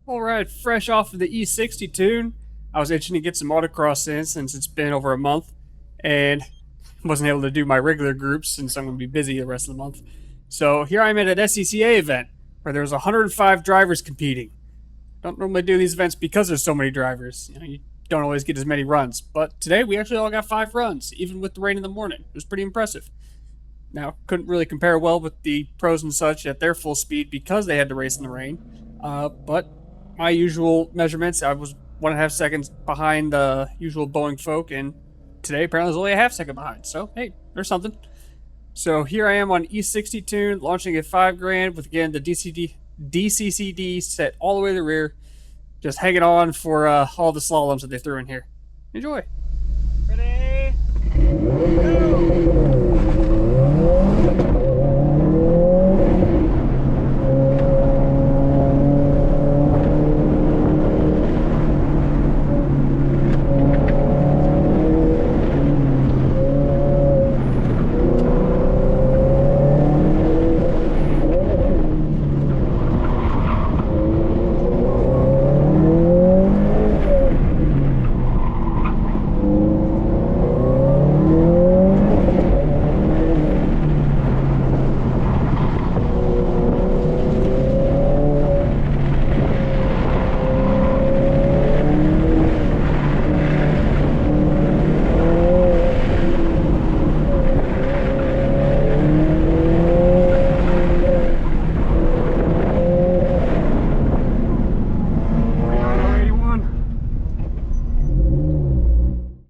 Alright, fresh off of the E60 tune. I was itching to get some autocross in since it's been over a month, and wasn't able to do my regular groups since I'm going to be busy the rest of the month. So here I'm at an SCCA event, where there was 105 drivers competing. Don't normally do these events because there's so many drivers. You don't always get as many runs, but today we actually all got 5 runs, even with the rain in the morning. It was pretty impressive. Now, couldn't really compare well with the pros and such at their full speed because they had to race in the rain, but my usual measurements, I was 1.5 seconds behind the usual Boeing folk, and today apparently was only a half second behind. So hey, there's something. So here I am on E60 tune, launching at $5,000 with again the DCCD set all the way to the rear, just hanging on for all the slaloms that they threw in here. Enjoy. Ready? Go!